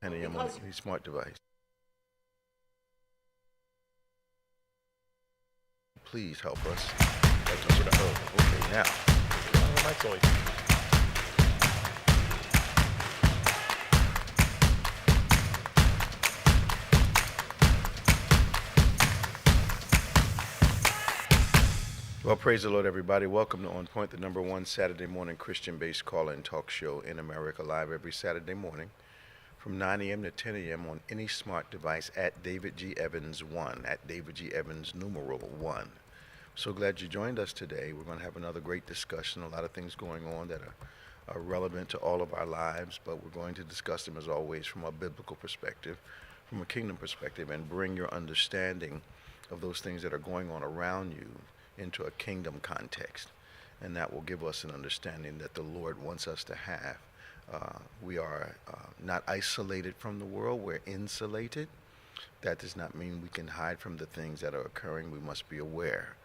10 a.m. on any smart device. Please help us. Okay, now. Mic's on. Well, praise the Lord, everybody. Welcome to On Point, the number one Saturday morning Christian-based call-in talk show in America, live every Saturday morning from 9 a.m. to 10 a.m. on any smart device at David G. Evans 1, at David G. Evans numeral 1. So glad you joined us today. We're going to have another great discussion, a lot of things going on that are relevant to all of our lives, but we're going to discuss them, as always, from a biblical perspective, from a kingdom perspective, and bring your understanding of those things that are going on around you into a kingdom context. And that will give us an understanding that the Lord wants us to have. We are not isolated from the world, we're insulated. That does not mean we can hide from the things that are occurring. We must be aware.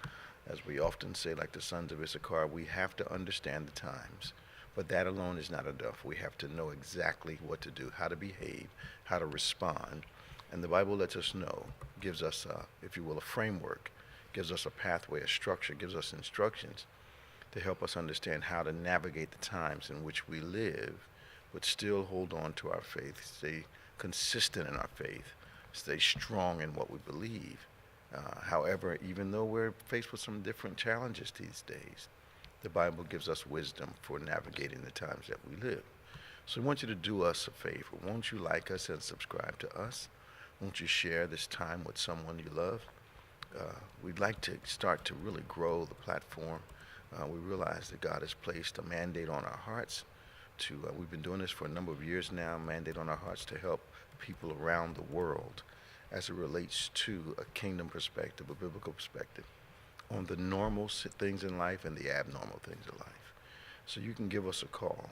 As we often say, like the sons of Issachar, we have to understand the times. But that alone is not enough. We have to know exactly what to do, how to behave, how to respond. And the Bible lets us know, gives us, if you will, a framework, gives us a pathway, a structure, gives us instructions to help us understand how to navigate the times in which we live, but still hold on to our faith, stay consistent in our faith, stay strong in what we believe. However, even though we're faced with some different challenges these days, the Bible gives us wisdom for navigating the times that we live. So we want you to do us a favor. Won't you like us and subscribe to us? Won't you share this time with someone you love? We'd like to start to really grow the platform. We realize that God has placed a mandate on our hearts we've been doing this for a number of years now, mandate on our hearts to help people around the world as it relates to a kingdom perspective, a biblical perspective, on the normal things in life and the abnormal things in life. So you can give us a call,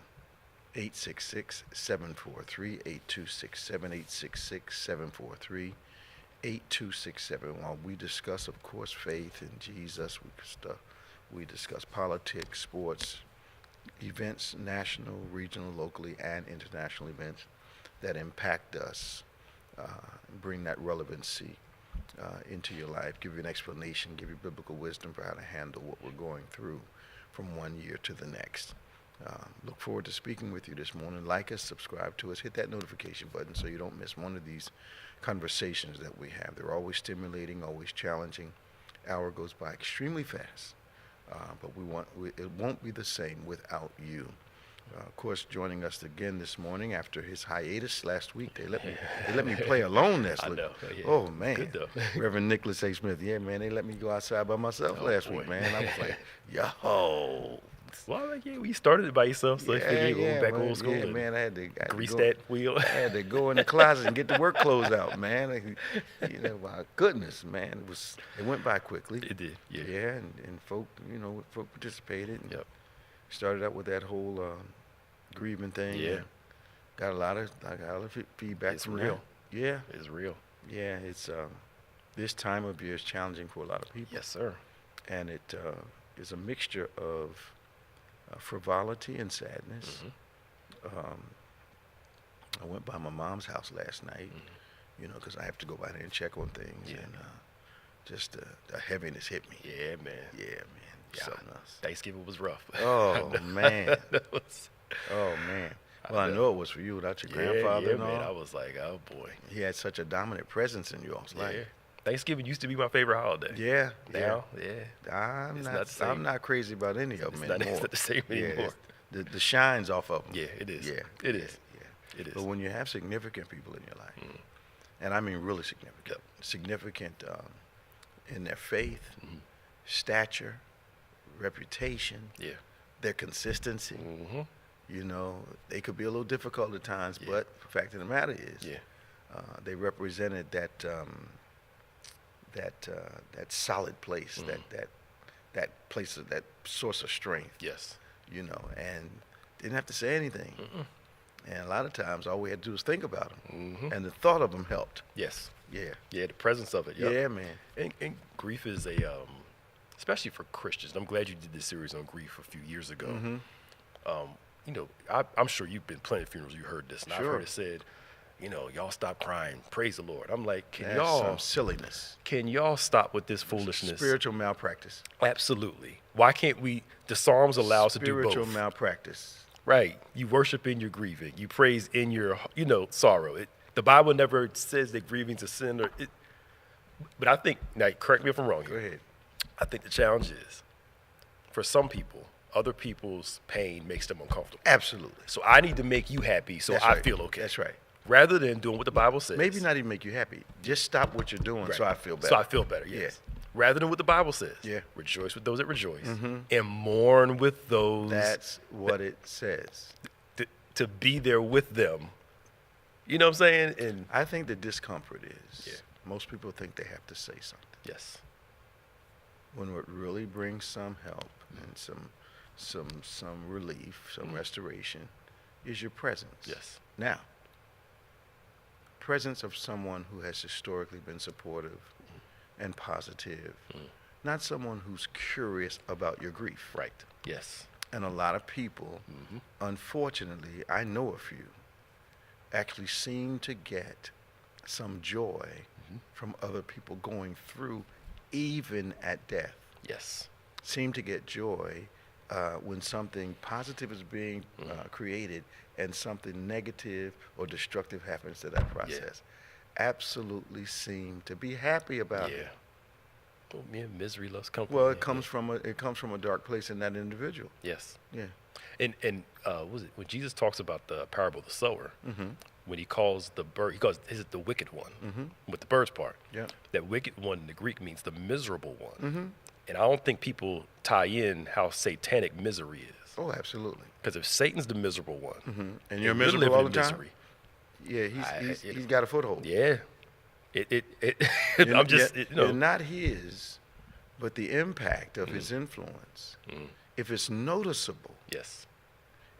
866-743-8267, 866-743-8267. While we discuss, of course, faith in Jesus, we discuss politics, sports, events, national, regional, locally, and international events that impact us, bring that relevancy into your life, give you an explanation, give you biblical wisdom for how to handle what we're going through from one year to the next. Look forward to speaking with you this morning. Like us, subscribe to us, hit that notification button so you don't miss one of these conversations that we have. They're always stimulating, always challenging. Hour goes by extremely fast. But it won't be the same without you. Of course, joining us again this morning after his hiatus last week, they let me play alone last week. I know. Yeah. Oh man, Good though. Reverend Nicholas A. Smith. Yeah, man, they let me go outside by myself last week, man. I was like, yo. Well, yeah, we started it by yourself, so I figured you go back man, old school. Yeah, man, I had to grease go, that wheel. I had to go in the closet and get the work clothes out, man. My goodness, man, it went by quickly. It did, yeah. Yeah, and folk participated. And Yep. started out with that whole grieving thing. Yeah. Got a lot of feedback. It's from real. that. Yeah. It's real. Yeah, it's this time of year is challenging for a lot of people. Yes, sir. And it is a mixture of frivolity and sadness. Mm-hmm. I went by my mom's house last night, because I have to go by there and check on things, and just the heaviness hit me. Yeah, man. Yeah, man. Yeah. Something else. Thanksgiving was rough. Oh man. was, Oh man. Well, I know it was for you without your grandfather and all. man. I was like, oh boy. He had such a dominant presence in y'all's life. Thanksgiving used to be my favorite holiday. Yeah. Now, I'm not crazy about any of them anymore. It's not the same anymore. The shine's off of them. Yeah, it is. Yeah, It is. Yeah. It is. But when you have significant people in your life, and I mean really significant, significant in their faith, stature, reputation, their consistency, they could be a little difficult at times, but the fact of the matter is, they represented that solid place, that place of that source of strength. Yes. And didn't have to say anything. And a lot of times, all we had to do was think about them, and the thought of them helped. Yes. Yeah. Yeah, the presence of it. Yep. Yeah, man. And grief is especially for Christians. I'm glad you did this series on grief a few years ago. I'm sure you've been plenty of funerals. You heard this, and I've heard it said, y'all stop crying. Praise the Lord. I'm like, That's some silliness. Can y'all stop with this foolishness? Spiritual malpractice. Absolutely. Why can't the Psalms allow us to do both? Spiritual malpractice. Right. You worship in your grieving. You praise in your, sorrow. The Bible never says that grieving's a sin. But I think, now correct me if I'm wrong here. Go ahead. I think the challenge is, for some people, other people's pain makes them uncomfortable. Absolutely. So I need to make you happy so I feel okay. That's right. Rather than doing what the Bible says. Maybe not even make you happy. Just stop what you're doing so I feel better. So I feel better, yes. Yeah. Rather than what the Bible says. Yeah. Rejoice with those that rejoice. And mourn with those. That's what it says. To be there with them. You know what I'm saying? And I think the discomfort is most people think they have to say something. Yes. When what really brings some help and some relief, some restoration is your presence. Yes. Now, presence of someone who has historically been supportive and positive, not someone who's curious about your grief. Right. Yes. And a lot of people, unfortunately, I know a few, actually seem to get some joy from other people going through, even at death. Yes. Seem to get joy when something positive is being created and something negative or destructive happens to that process. Absolutely seem to be happy about it. Well, misery loves company. Well, it comes from a dark place in that individual. Yes. Yeah. And was it when Jesus talks about the parable of the sower? When he calls the bird, he calls is it the wicked one with the bird's part? Yeah. That wicked one in the Greek means the miserable one. And I don't think people tie in how satanic misery is. Oh, absolutely. Because if Satan's the miserable one, and you're miserable living all in the time. misery, Yeah, he's got a foothold. yeah. You're, I'm just you're not his, but the impact of his influence. If it's noticeable, yes,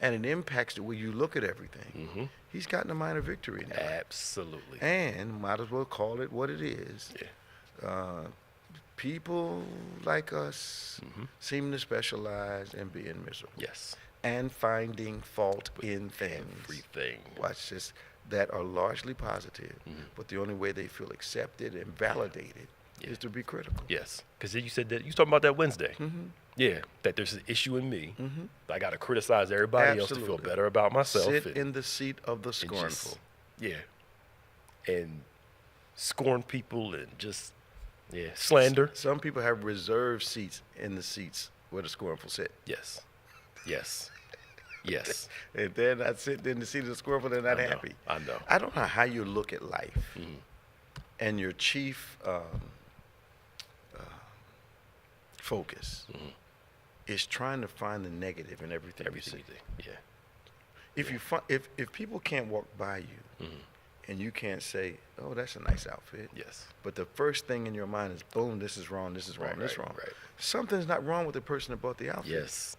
and it impacts the way you look at everything, he's gotten a minor victory in that. Absolutely. And might as well call it what it is. Yeah. People like us seem to specialize in being miserable. Yes. And finding fault in things. Everything. Watch this. That are largely positive, but the only way they feel accepted and validated is to be critical. Yes. Because you said that, you was talking about that Wednesday. Yeah. That there's an issue in me. I got to criticize everybody else to feel better about myself. Sit in the seat of the scornful. And scorn people and just, slander. Some people have reserved seats in the seats where the scornful sit. Yes. Yes. Yes. If they're not sitting in the seat of the scornful, they're not happy. I know. I don't know how you look at life. And your chief focus is trying to find the negative in everything you see. Yeah. If people can't walk by you and you can't say, oh, that's a nice outfit. Yes. But the first thing in your mind is, boom, this is wrong, this is wrong, this is wrong. Right. Something's not wrong with the person that bought the outfit. Yes.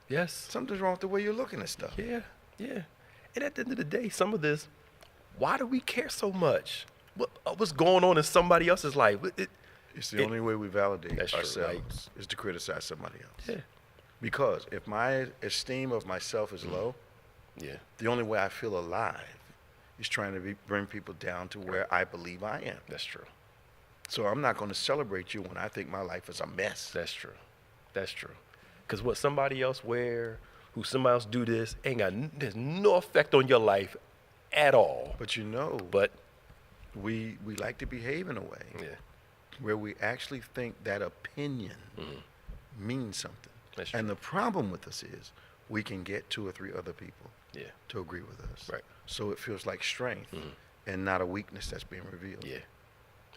Yes. Something's wrong with the way you're looking at stuff. Yeah. And at the end of the day, some of this, why do we care so much? What's going on in somebody else's life? It's the only way we validate ourselves is to criticize somebody else. Yeah. Because if my esteem of myself is low, the only way I feel alive is trying to bring people down to where I believe I am. That's true. So I'm not going to celebrate you when I think my life is a mess. That's true. Because what somebody else wear, who somebody else do this, there's no effect on your life at all. But we like to behave in a way where we actually think that opinion means something. That's true. And the problem with us is we can get 2 or 3 other people to agree with us. Right. So it feels like strength and not a weakness that's being revealed. Yeah.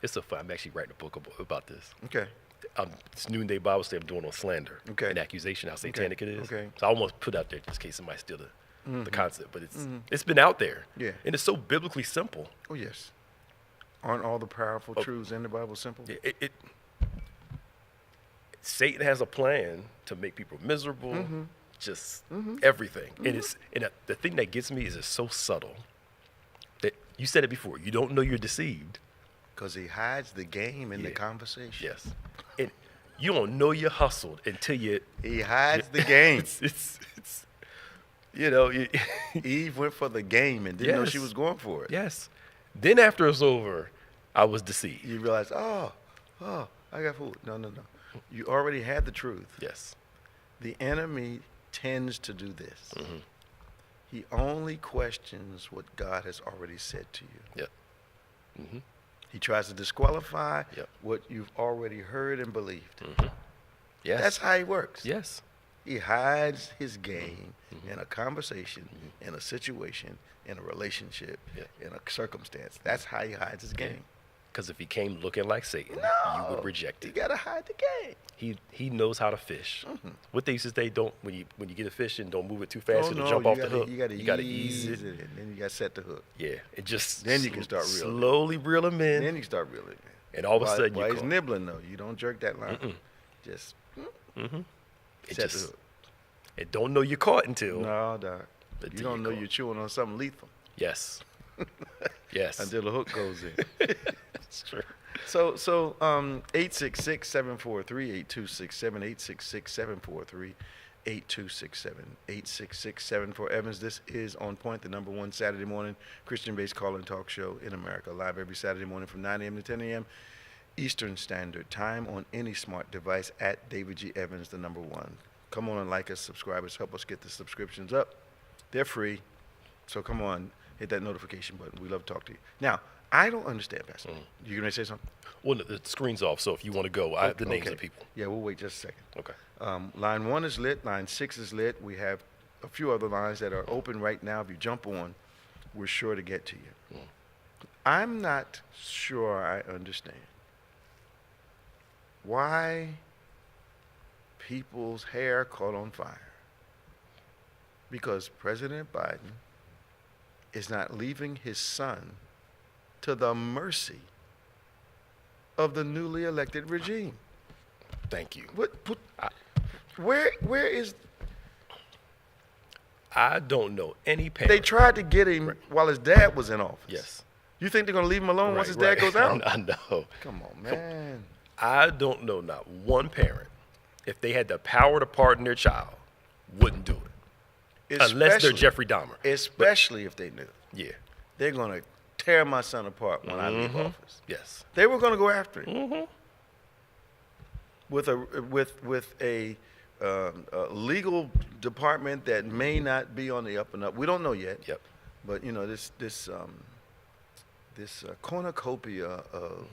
It's so fun. I'm actually writing a book about this. Okay. It's Noonday Bible Study I'm doing on slander and accusation, how satanic it is. Okay. So I almost put out there just in case somebody steal the concept, but it's been out there. Yeah. And it's so biblically simple. Oh, yes. Aren't all the powerful truths in the Bible simple? Satan has a plan to make people miserable, just everything. And the thing that gets me is it's so subtle that you said it before. You don't know you're deceived. Because he hides the game in the conversation. Yes. And you don't know you're hustled until you... He hides the game. Eve went for the game and didn't know she was going for it. Yes. Then after it's over, I was deceived. You realize, oh, I got food. No. You already had the truth. Yes. The enemy tends to do this. Mm-hmm. He only questions what God has already said to you. Yep. Mm-hmm. He tries to disqualify Yep. what you've already heard and believed. Mm-hmm. Yes. That's how he works. Yes. He hides his game in a conversation, in a situation, in a relationship, in a circumstance. That's how he hides his game. Because if he came looking like Satan, you would reject it. You gotta hide the game. He knows how to fish. Mm-hmm. What they used to say, don't when you get a fish and don't move it too fast, it'll jump off the hook. You gotta ease it, and then you gotta set the hook. Yeah, it just Then you can start reeling. slowly reel him in. Then you start reeling in. And all of a sudden while you he's caught. nibbling though, you don't jerk that line. Just set the hook. And don't know you're caught until No, Doc. Until You don't you know caught. you're chewing on something lethal yes, yes, until the hook goes in. it's true. So 866-743-8267, 866-743-8267, 866-74-EVANS. This is On Point, the #1 Saturday morning Christian-based call-in talk show in America, live every Saturday morning from 9 a.m. to 10 a.m. Eastern Standard Time on any smart device at David G. Evans, the #1. Come on and like us, subscribe us, help us get the subscriptions up. They're free, so come on, hit that notification button. We love to talk to you. Now, I don't understand, Pastor. You going to say something? Well, the screen's off, so if you want to go, I have the names of people. Yeah, we'll wait just a second. Okay. Line 1 is lit. Line 6 is lit. We have a few other lines that are open right now. If you jump on, we're sure to get to you. I'm not sure I understand why people's hair caught on fire. Because President Biden is not leaving his son to the mercy of the newly elected regime. Thank you. Where is... I don't know any parent. They tried to get him while his dad was in office. Yes. You think they're going to leave him alone once his dad goes out? I know. Come on, man. I don't know not one parent, if they had the power to pardon their child, wouldn't do it. Unless they're Jeffrey Dahmer. Especially if they knew. Yeah. They're going to tear my son apart when I leave office. Yes. They were going to go after him. With a legal department that may not be on the up and up. We don't know yet. Yep. But you know this cornucopia of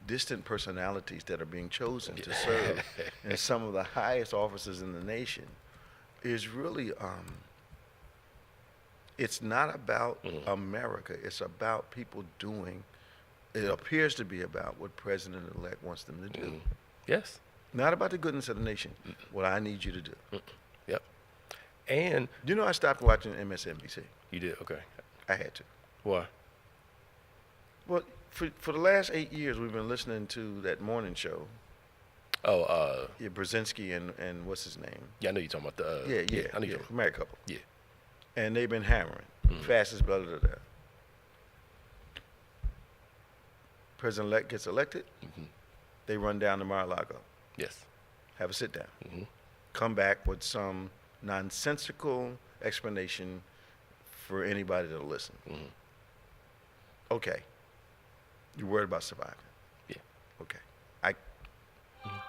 distant personalities that are being chosen to serve in some of the highest offices in the nation is really it's not about America. It's about people doing. It appears to be about what President-elect wants them to do. Yes. Not about the goodness of the nation. What I need you to do. Yep. And You know, I stopped watching MSNBC. you did, okay. I had to. Why? Well, for the last 8 years, we've been listening to that morning show. Oh, Yeah, Brzezinski and what's his name? yeah, I know you're talking about the. Yeah, I know you're talking married couple. Yeah. And they've been hammering. Fastest brother to death. President-elect gets elected. They run down to Mar-a-Lago. Yes. Have a sit down. Come back with some nonsensical explanation for anybody that'll listen. Okay. You're worried about surviving. Yeah. Okay.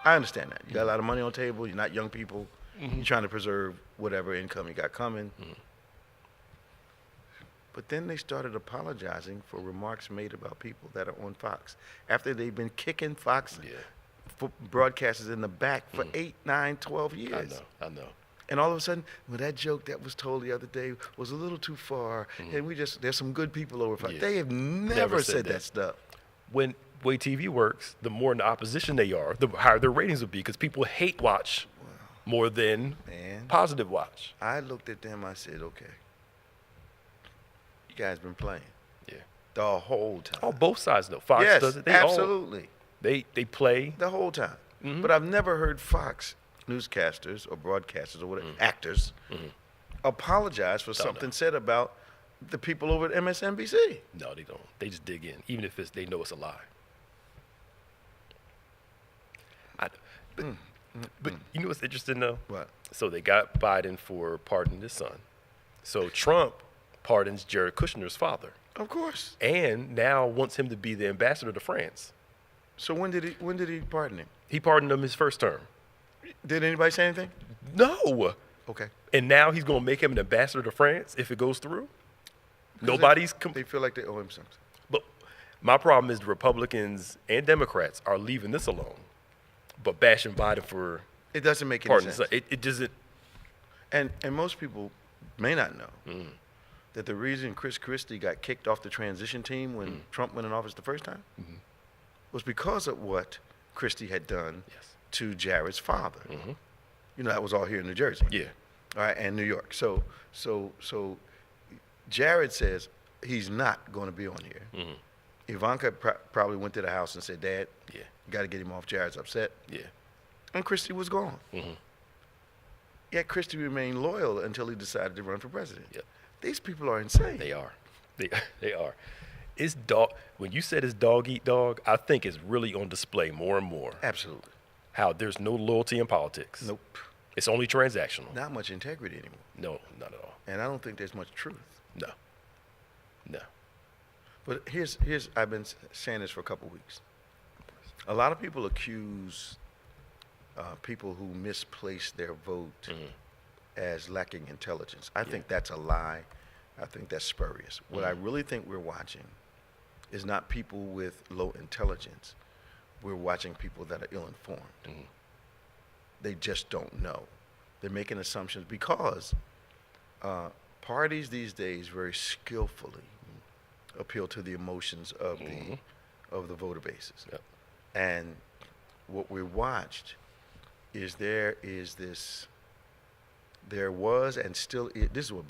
I understand that. You got a lot of money on the table. You're not young people. You're trying to preserve whatever income you got coming. But then they started apologizing for remarks made about people that are on Fox after they've been kicking Fox broadcasters in the back for 8, 9, 12 years. I know. And all of a sudden, well, that joke that was told the other day was a little too far, and there's some good people over Fox. Yeah. They have never said that. that stuff. When way TV works, the more in the opposition they are, the higher their ratings will be, because people hate watch more than positive watch. I looked at them, I said, okay, you guys been playing. Yeah. The whole time. Oh, both sides though. Fox yes, does it. absolutely. They play. The whole time. But I've never heard Fox newscasters or broadcasters or whatever, actors, apologize for something said about the people over at MSNBC. No, they don't. They just dig in, even if they know it's a lie. But you know what's interesting, though? What? So they got Biden for pardoning his son. So Trump pardons Jared Kushner's father. Of course. And now wants him to be the ambassador to France. So when did he pardon him? He pardoned him his first term. Did anybody say anything? No. Okay. And now he's going to make him an ambassador to France if it goes through? Nobody's... They feel like they owe him something. But my problem is the Republicans and Democrats are leaving this alone, but bashing Biden for... It doesn't make any sense. It doesn't... And most people may not know that the reason Chris Christie got kicked off the transition team when Trump went in office the first time was because of what Christie had done to Jared's father. You know, that was all here in New Jersey. Yeah. All right, and New York. So Jared says he's not going to be on here. Ivanka probably went to the house and said, Dad, you got to get him off. Jared's upset. Yeah. And Christie was gone. Yet Christie remained loyal until he decided to run for president. Yep. These people are insane. They are. They are. It's dog. When you said it's dog eat dog, I think it's really on display more and more. Absolutely. How there's no loyalty in politics. Nope. It's only transactional. Not much integrity anymore. No, not at all. And I don't think there's much truth. No. No. But here's I've been saying this for a couple weeks. A lot of people accuse people who misplace their vote as lacking intelligence. I think that's a lie. I think that's spurious. What I really think we're watching is not people with low intelligence. We're watching people that are ill-informed. They just don't know. They're making assumptions because parties these days very skillfully appeal to the emotions of the voter bases. Yep. And what we watched is there was and still is, this is what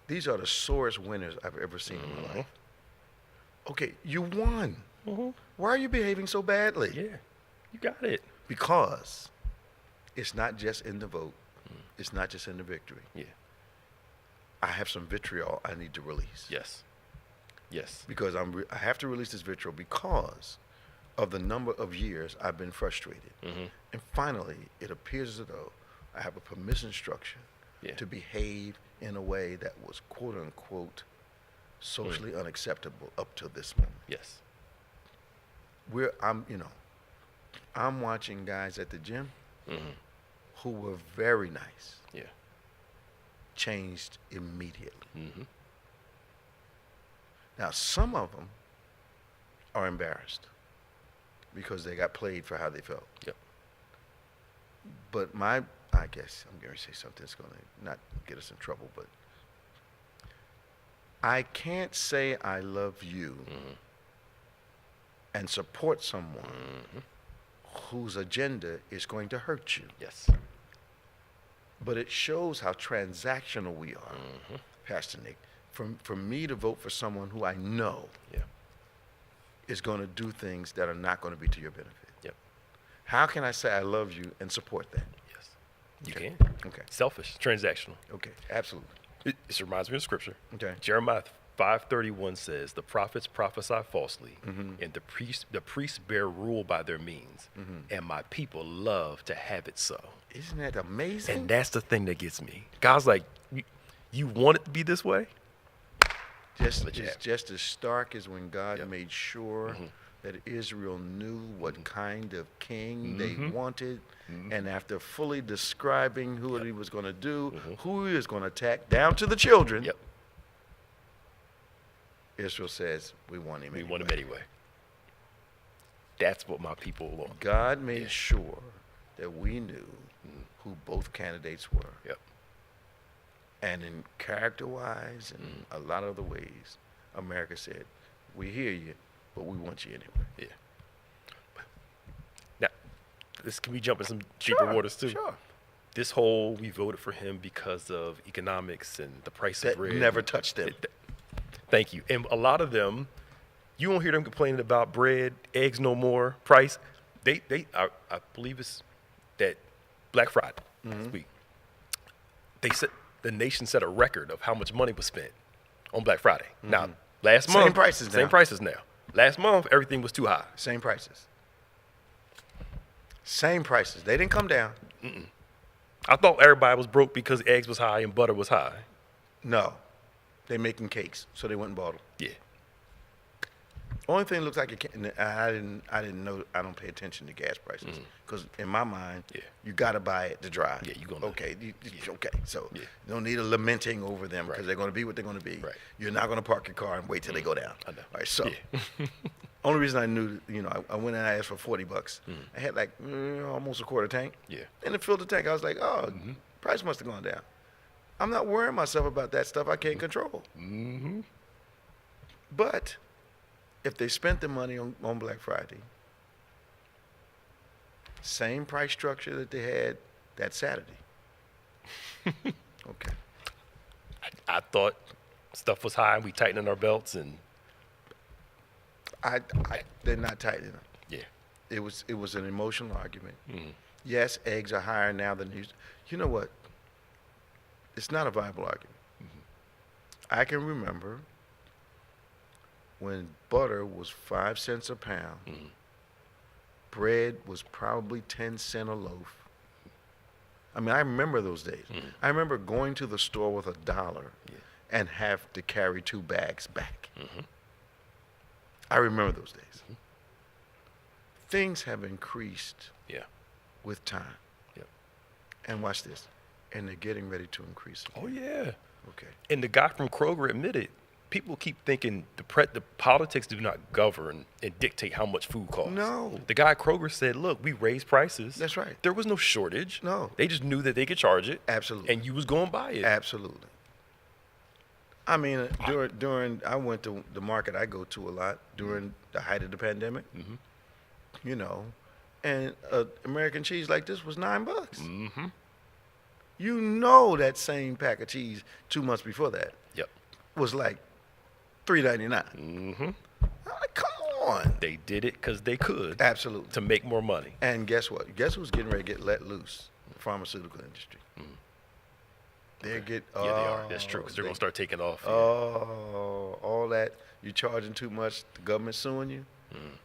these are the sorest winners I've ever seen in my life. Okay, you won. Why are you behaving so badly? Yeah, you got it. Because it's not just in the vote. It's not just in the victory. Yeah. I have some vitriol I need to release. Yes. Yes. Because I have to release this vitriol because of the number of years I've been frustrated. And finally, it appears as though I have a permission structure to behave in a way that was quote unquote socially unacceptable up to this moment. Yes. I'm watching guys at the gym who were very nice. Yeah. Changed immediately. Now, some of them are embarrassed because they got played for how they felt. Yep. But I guess I'm going to say something that's going to not get us in trouble, but I can't say I love you and support someone whose agenda is going to hurt you. Yes. But it shows how transactional we are, Pastor Nick. For me to vote for someone who I know is going to do things that are not going to be to your benefit. Yep. How can I say I love you and support that? Yes. You Okay. can. Okay. Selfish, transactional. Okay. Absolutely. This reminds me of scripture. Okay. Jeremiah 5:31 says, "The prophets prophesy falsely, and the priests bear rule by their means, and my people love to have it so." Isn't that amazing? And that's the thing that gets me. God's like, you want it to be this way? Just as stark as when God made sure that Israel knew what kind of king they wanted, and after fully describing who he was going to do, who he was going to attack, down to the children, Israel says, we want him anyway. We want him anyway. That's what my people want. God made sure that we knew who both candidates were. Yep. And in character-wise and a lot of other ways, America said, we hear you, but we want you anyway. Yeah. Now, can we jump in some deeper waters too? Sure. This whole, we voted for him because of economics and the price of bread. Never touched them. Thank you. And a lot of them, you won't hear them complaining about bread, eggs no more, price. I believe it's that Black Friday this week. The nation set a record of how much money was spent on Black Friday. Now, last month, same prices now. Last month, everything was too high. Same prices. Same prices. They didn't come down. I thought everybody was broke because eggs was high and butter was high. No. They making cakes, so they went and bought them. Yeah. Only thing looks like it can, I didn't know. I don't pay attention to gas prices because in my mind, you got to buy it to drive. Yeah, you gonna. Okay, okay. So you don't need a lamenting over them because they're going to be what they're going to be. Right. You're not going to park your car and wait till they go down. I know. All right. So only reason I knew, I went and I asked for $40. I had like almost a quarter tank. Yeah. And it filled the tank. I was like, oh, price must have gone down. I'm not worrying myself about that stuff I can't control. But if they spent the money on Black Friday, same price structure that they had that Saturday. Okay. I thought stuff was high and we tightened our belts and. They're not tightening them. Yeah. It was an emotional argument. Yes, eggs are higher now than used. You know what? It's not a viable argument. I can remember when butter was 5 cents a pound, bread was probably 10 cents a loaf. I mean, I remember those days. I remember going to the store with $1 and have to carry 2 bags back. I remember those days. Things have increased with time. And watch this. And they're getting ready to increase again. Oh, yeah. Okay. And the guy from Kroger admitted, people keep thinking the politics do not govern and dictate how much food costs. No. The guy at Kroger said, look, we raised prices. That's right. There was no shortage. No. They just knew that they could charge it. Absolutely. And you was going to buy it. Absolutely. I mean, during I went to the market I go to a lot during the height of the pandemic, and American cheese like this was $9. You know that same pack of cheese 2 months before that was like $3.99. I'm like, come on. They did it because they could. Absolutely. To make more money. And guess what? Guess who's getting ready to get let loose? The pharmaceutical industry. They are. That's true because they're going to start taking off. Oh, all that you charging too much, the government suing you,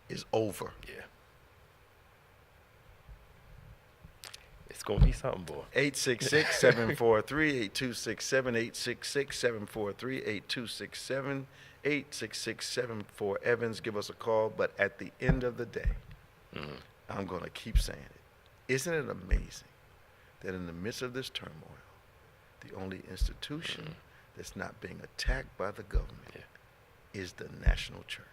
is over. Yeah. It's going to be something, boy. 866-743-8267, 866-743-8267, 866-74 Evans. Give us a call. But at the end of the day, I'm going to keep saying it. Isn't it amazing that in the midst of this turmoil, the only institution that's not being attacked by the government is the national church?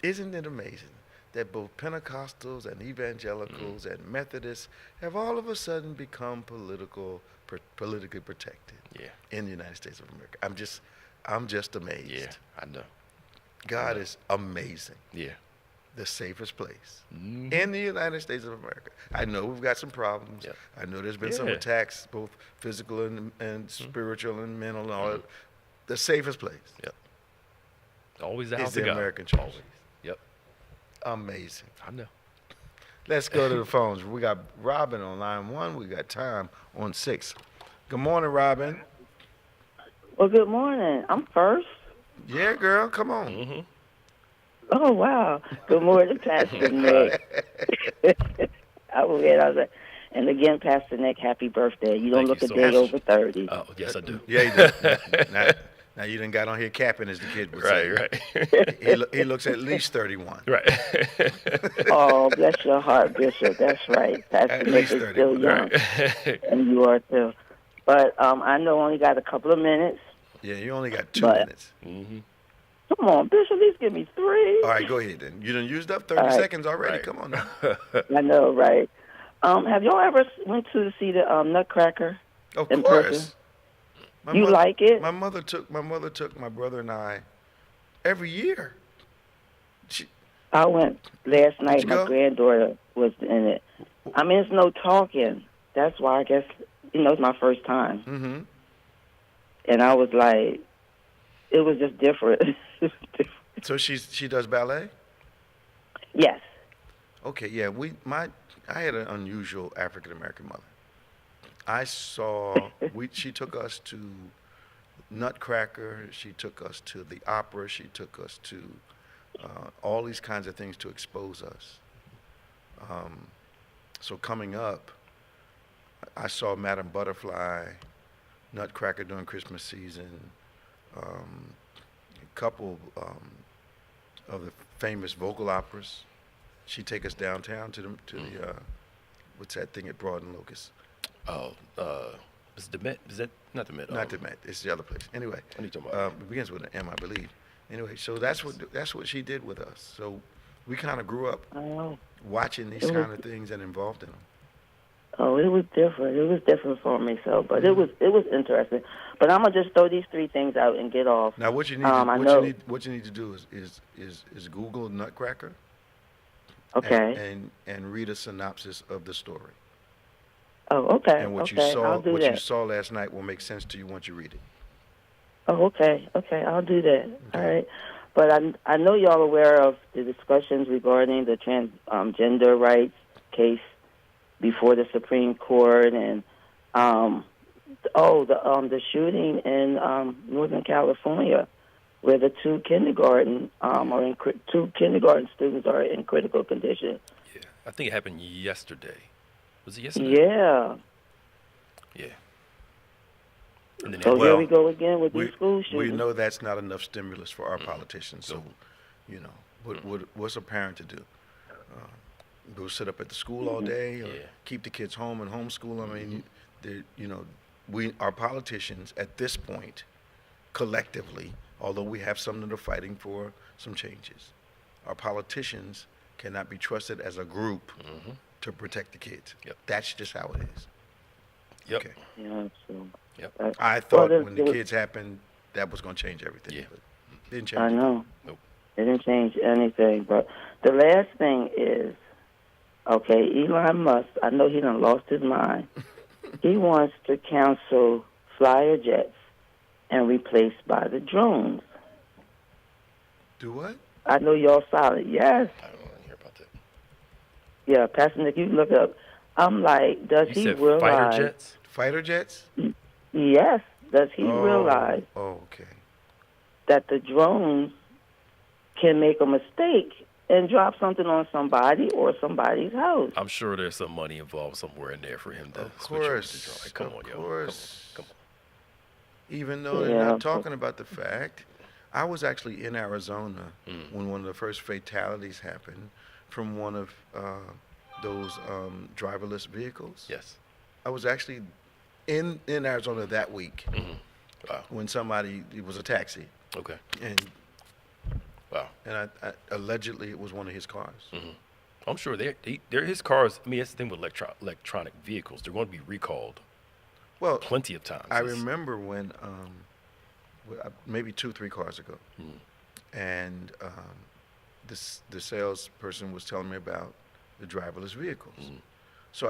Isn't it amazing that both Pentecostals and evangelicals and Methodists have all of a sudden become politically protected in the United States of America? I'm just amazed. Yeah, I know. God is amazing. Yeah. The safest place in the United States of America. I know we've got some problems. I know there's been some attacks, both physical and spiritual and mental and all that. The safest place Always the is house the of God. American church. Always. Yep. Amazing. I know. Let's go to the phones. We got Robin on line 1. We got Tom on 6. Good morning, Robin. Well, good morning. I'm first. Yeah, girl. Come on. Oh, wow. Good morning, Pastor Nick. I was like, and again, Pastor Nick, happy birthday. You don't look a day over 30. Oh, yes, I do. Yeah, you do. Now you done got on here capping, as the kid would say. Right. He looks at least 31. Right. Oh, bless your heart, Bishop. That's right. Pastor Nick is still young. Right. And you are too. But I know I only got a couple of minutes. Yeah, you only got 2 minutes. Come on, Bishop, at least give me 3. All right, go ahead then. You done used up 30 seconds already. Right. Come on now. I know, right? Have y'all ever went to see the Nutcracker? Of in course. person? You like it? My mother took my brother and I every year. I went last night. My go? granddaughter was in it. I mean, it's no talking. That's why I guess, it's my first time. And I was like, it was just different. So she does ballet? Yes. Okay, yeah. I had an unusual African American mother. She took us to Nutcracker. She took us to the opera. She took us to all these kinds of things to expose us. So coming up, I saw Madame Butterfly, Nutcracker during Christmas season, a couple of the famous vocal operas. She'd take us downtown to the what's that thing at Broad and Locust? Oh, is it the Met? Is that not the Met? Not the Met. It's the other place. Anyway, What are you talking about? it begins with an M, I believe. Anyway, so that's what she did with us. So we kind of grew up Oh, watching these kind of things and involved in them. oh, it was different. It was different for me. So, but it was interesting. But I'm gonna just throw these 3 things out and get off. Now, what you need, what you need to do is Google Nutcracker. Okay. And read a synopsis of the story. Oh, okay. And what okay. you saw, I'll do what that. you saw last night will make sense to you once you read it. Oh, okay. Okay, I'll do that. All right. But I know y'all aware of the discussions regarding the transgender rights case before the Supreme Court, and the shooting in Northern California, where the 2 kindergarten students are in critical condition. Yeah, I think it happened yesterday. Was it yesterday? Yeah. Yeah. And then So Well, here we go again with these school We shootings. know that's not enough stimulus for our politicians. So, you know, what's a parent to do? Go sit up at the school all day, or keep the kids home and homeschool them? I mean, our politicians at this point, collectively, although we have some that are fighting for some changes, our politicians cannot be trusted as a group to protect the kids. Yep. That's just how it is. Yep. Okay. Yeah, so, Yep. I thought well, when the kids happened, that was going to change everything. Yeah. But it didn't change I anything. know. Nope. It didn't change anything. But the last thing is, okay, Elon Musk, I know he done lost his mind. He wants to cancel flyer jets and replace by the drones. Do what? I know y'all solid. Yes. I don't want to hear about that. Yeah, Pastor Nick, you can look up. I'm like, does You he said realize? fighter jets? Fighter jets? Yes. Does he realize Oh, okay. that the drones can make a mistake and drop something on somebody or somebody's house? I'm sure there's some money involved somewhere in there for him to Of switch over course. to drone. Like, come Of on, yo. course. Come on. Even though they're Yeah. not talking about the fact, I was actually in Arizona when one of the first fatalities happened from one of those driverless vehicles. Yes. I was actually in Arizona that week Wow. when it was a taxi, Okay. and Wow. I allegedly it was one of his cars. I'm sure they're his cars. I mean, that's the thing with electronic vehicles. They're going to be recalled Well, plenty of times. I remember when maybe 2-3 cars ago, and the salesperson was telling me about the driverless vehicles. So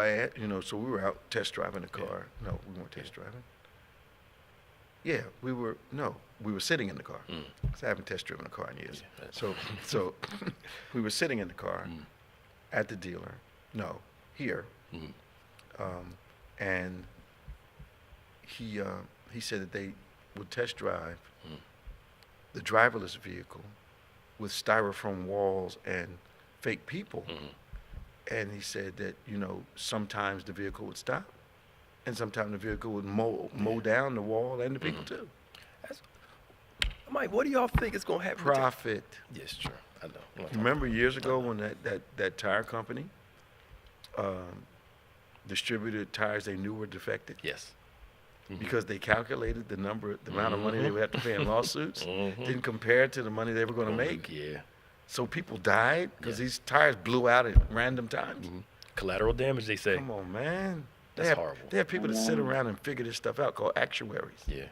so we were out test driving the car. No, we weren't test driving. Yeah, we were sitting in the car. 'Cause I haven't test driven a car in years. So we were sitting in the car at the dealer. No, here. And he said that they would test drive the driverless vehicle with styrofoam walls and fake people. And he said that, sometimes the vehicle would stop, and sometimes the vehicle would mow down the wall and the people too. Mike, what do y'all think is going to happen? Profit. Yes, sure. I know. I'm not Remember years ago when that tire company distributed tires they knew were defective? Yes. Because they calculated the amount of money they would have to pay in lawsuits, didn't compare it to the money they were going to make. Yeah. So people died because these tires blew out at random times. Collateral damage, they say. Come on, man. That's horrible. They have people that sit around and figure this stuff out called actuaries. Yeah.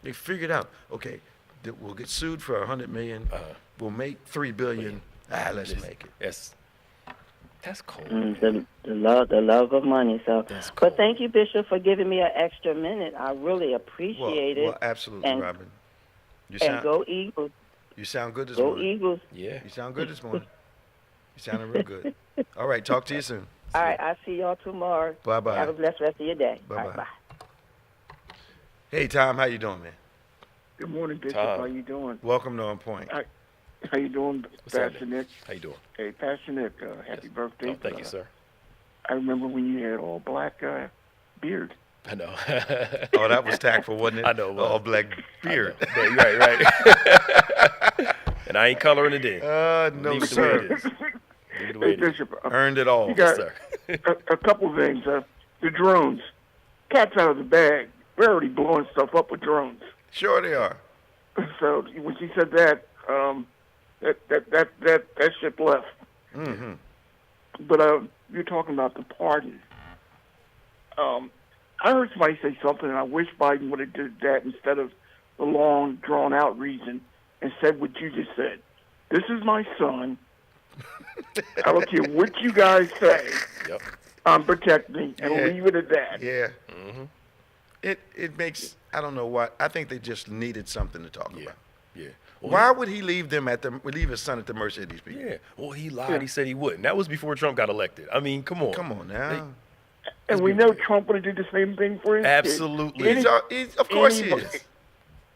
They figured out, okay, that we'll get sued for $100 million. We'll make $3 billion. Let's make it. That's cold. The love of money. So, That's cool. But thank you, Bishop, for giving me an extra minute. I really appreciate it. Well, absolutely, And- Robin. And go Eagles. You sound good this Go morning. Eagles. Yeah. You sound good this morning. You sounding real good. All right, talk to you soon. All right, I'll see y'all tomorrow. Bye-bye. Have a blessed rest of your day. Bye-bye. All right, bye. Hey, Tom, how you doing, man? Good morning, Bishop. Tom. How you doing? Welcome to On Point. How you doing, Pastor Nick? How you doing? Hey, Pastor Nick, happy birthday. Oh, thank you, sir. I remember when you had all black beard. I know. Oh, that was tactful, wasn't it? I know. All black beard. Right. And I ain't coloring it in. No, Leave it the sir. way it is. Leave it the way Hey, it is. Bishop, Earned it all. you got Yes, sir. a couple things. The drones. Cat's out of the bag. We're already blowing stuff up with drones. Sure they are. So when she said that, that ship left. Mm-hmm. But you're talking about the pardon. I heard somebody say something, and I wish Biden would have did that instead of the long, drawn-out reason, and said what you just said. This is my son. I don't care what you guys say. Yep. Protect me, and Yeah. leave it at that. Yeah. Mm-hmm. It makes, I don't know what, I think they just needed something to talk Yeah. about. Yeah. Well, Why would he leave his son at the mercy of these people? Yeah. Well, he lied. He said he wouldn't. That was before Trump got elected. I mean, come on. Come on now. And we know Trump would have did the same thing for his kid. Absolutely. Of course he is.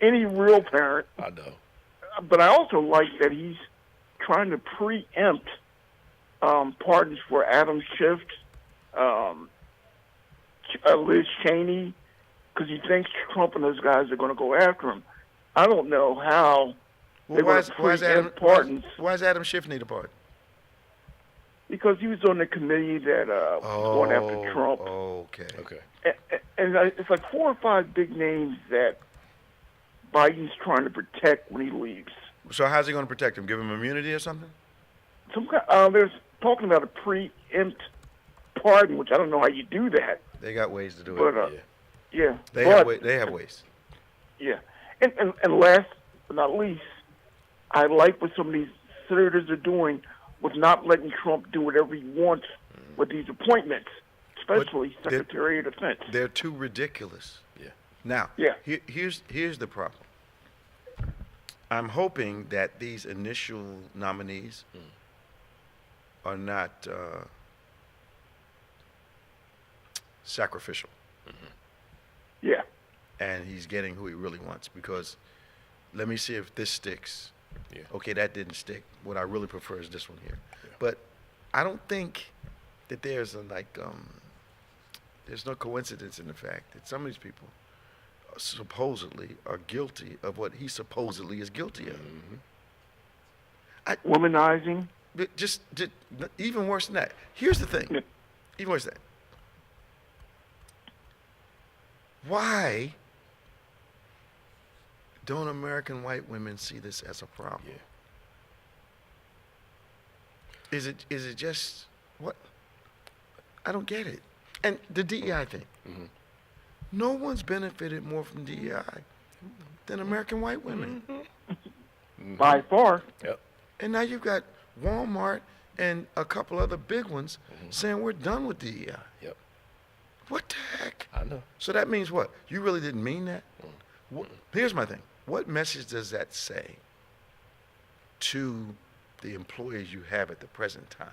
Any real parent. I know. But I also like that he's trying to preempt pardons for Adam Schiff, Liz Cheney, because he thinks Trump and those guys are going to go after him. I don't know how they're going to preempt pardons. Why is Adam Schiff need a pardon? Because he was on the committee that was going after Trump. Okay. And it's like 4 or 5 big names that Biden's trying to protect when he leaves. So how's he going to protect him? Give him immunity or something? There's talking about a preempt pardon, which I don't know how you do that. They got ways to do But it. yeah, They have ways. Yeah, and last but not least, I like what some of these senators are doing with not letting Trump do whatever he wants with these appointments, especially Secretary of Defense. They're too ridiculous. Yeah. Now, Yeah. here's the problem. I'm hoping that these initial nominees are not sacrificial. Yeah. And he's getting who he really wants, because let me see if this sticks. Yeah. Okay, that didn't stick. What I really prefer is this one here. Yeah. But I don't think that there's there's no coincidence in the fact that some of these people supposedly are guilty of what he supposedly is guilty of. Womanizing. Just even worse than that. Here's the thing. Yeah. Even worse than that. Why don't American white women see this as a problem? Yeah. Is it just what? I don't get it. And the DEI thing. No one's benefited more from DEI than American white women. By far. Yep. And now you've got Walmart and a couple other big ones saying we're done with DEI. Yep. What the heck? I know. So that means what? You really didn't mean that? Here's my thing. What message does that say to the employees you have at the present time?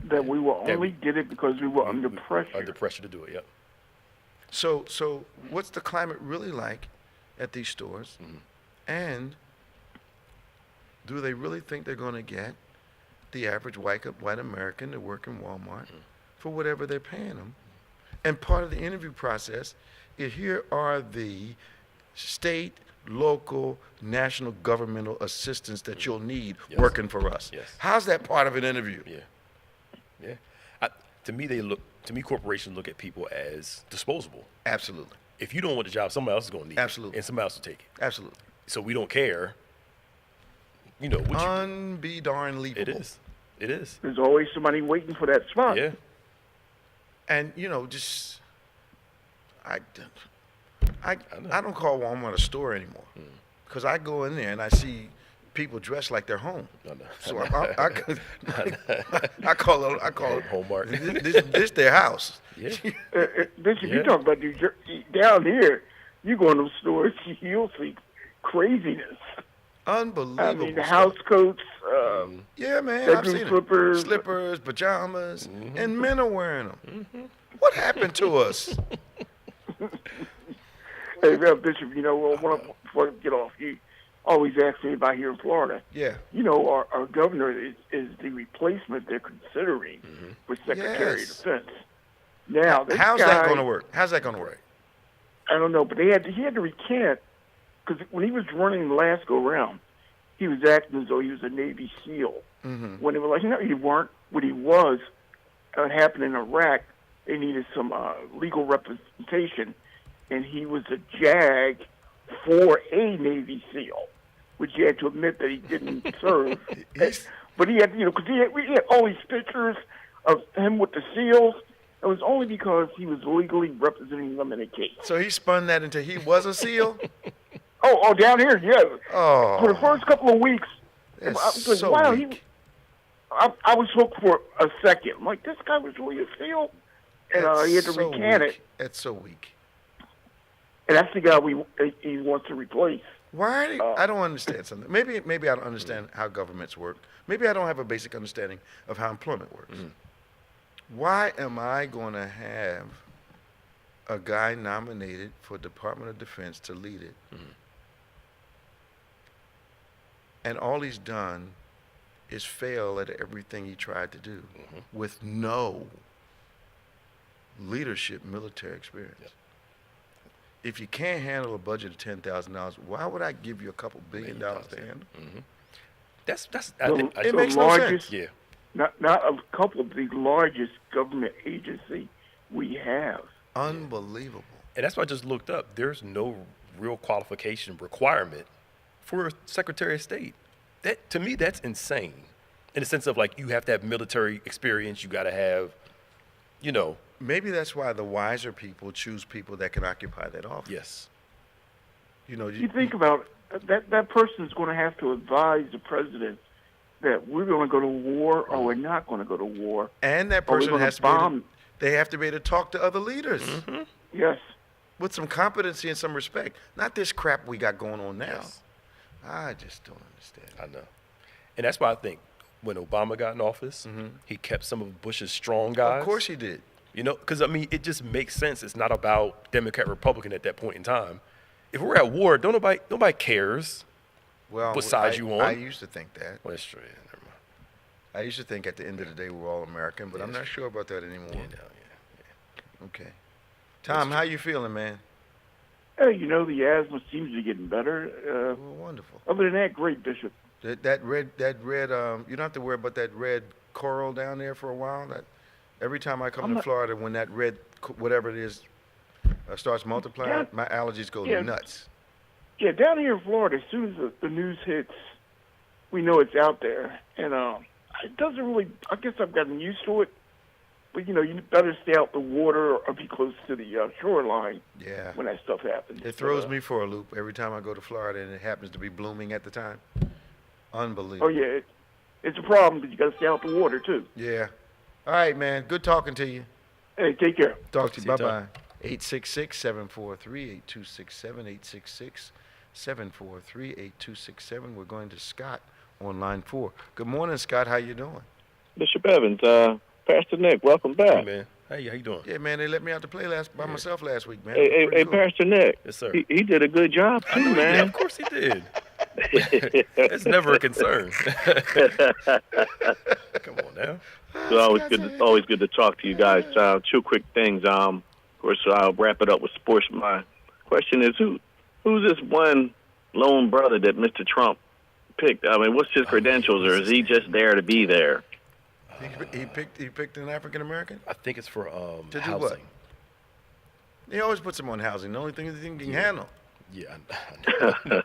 That we only did it because we were under pressure. Under pressure to do it, yep. So what's the climate really like at these stores? And do they really think they're going to get the average white American to work in Walmart for whatever they're paying them? And part of the interview process is here are the state, local, national governmental assistants that you'll need working for us. Yes. How's that part of an interview? Yeah. Yeah. To me, corporations look at people as disposable. Absolutely. If you don't want the job, somebody else is going to need Absolutely. it. And somebody else will take it. Absolutely. So we don't care. You know, what Unbe darn leapable. it is. It is. There's always somebody waiting for that spot. Yeah. And just I don't call Walmart a store anymore, because I go in there and I see people dressed like they're home. So I call it Hallmark. This their house. Yeah. Bishop, you talk about New Jersey. Down here, you go in those stores, you'll see craziness. Unbelievable. I mean, the house coats, yeah, man. I've bedroom seen slippers. Slippers, pajamas, and men are wearing them. What happened to us? Hey, Bishop, before I get off, always ask me about here in Florida. Yeah. You know, our governor is the replacement they're considering for Secretary Yes. of Defense. Now, this How's guy, that going to work? How's that going to work? I don't know, but he had to recant because when he was running the last go round, he was acting as though he was a Navy SEAL. When they were like, no, you weren't. What he was, happened in Iraq. They needed some legal representation, and he was a JAG for a Navy SEAL, which he had to admit that he didn't serve. But he had, you know, because we had all these pictures of him with the SEALs. It was only because he was legally representing them in a case. So he spun that into he was a SEAL? Oh, down here, yeah. Oh. For the first couple of weeks, I That's was like, so wow, weak. I was hooked for a second. I'm like, this guy was really a SEAL? And he had to so recant weak. it. That's so weak. And that's the guy he wants to replace. Why? I don't understand something. Maybe I don't understand how governments work. Maybe I don't have a basic understanding of how employment works. Why am I going to have a guy nominated for Department of Defense to lead it, and all he's done is fail at everything he tried to do with no leadership military experience? Yep. If you can't handle a budget of $10,000, why would I give you a couple $1 billion to handle? That's It makes no sense. Yeah. Not a couple of the largest government agency we have. Unbelievable. And that's why I just looked up. There's no real qualification requirement for a Secretary of State. That, to me, that's insane. In the sense of, like, you have to have military experience. You got to have, you know. Maybe that's why the wiser people choose people that can occupy that office. Yes. You know, You think about it, that person is going to have to advise the president that we're going to go to war or we're not going to go to war. and that Or we're person gonna has to be able bomb. they have to be able to talk to other leaders Yes. with some competency and some respect. Not this crap we got going on now. Yes. I just don't understand. I know. And that's why I think when Obama got in office, he kept some of Bush's strong guys. Of course he did. You know, because, I mean, it just makes sense. It's not about Democrat, Republican at that point in time. If we're at war, nobody cares. Well, What side you on? I used to think that. Well, that's true. Yeah, never mind. I used to think at the end of the day we're all American, but I'm not sure about that anymore. Yeah, no, yeah. Okay. Tom, how you feeling, man? You know, the asthma seems to be getting better. Well, wonderful. Other than that, great, Bishop. That red, you don't have to worry about that red coral down there for a while. That every time I come to Florida, when that red, whatever it is, starts multiplying, Yeah. my allergies go Yeah. nuts. Yeah, down here in Florida, as soon as the news hits, we know it's out there. And it doesn't really, I guess I've gotten used to it. But, you know, you better stay out the water or be close to the shoreline Yeah. when that stuff happens. It throws me for a loop every time I go to Florida, and it happens to be blooming at the time. Unbelievable. Oh, yeah, it's a problem, but you got to stay out the water, too. Yeah. All right, man. Good talking to you. Hey, take care. Talk to you. See you, Bye-bye. 866-743-8267, 866-743-8267. We're going to Scott on line 4. Good morning, Scott. How you doing? Bishop Evans, Pastor Nick, welcome Hey, back. man. Hey, how you doing? Yeah, man. They let me out to play by myself last week, man. Hey, Pretty cool. Pastor Nick. Yes, sir. He did a good job too, Yeah, man. of course he did. It's never a concern. Come on now. It's always good to talk to you guys. Two quick things. Of course, I'll wrap it up with sports. My question is, who's this one lone brother that Mr. Trump picked? I mean, what's his credentials, or is he just there to be there? He picked an African American. I think it's for To do housing. what? He always puts him on housing. The only thing he can handle. Yeah, I know.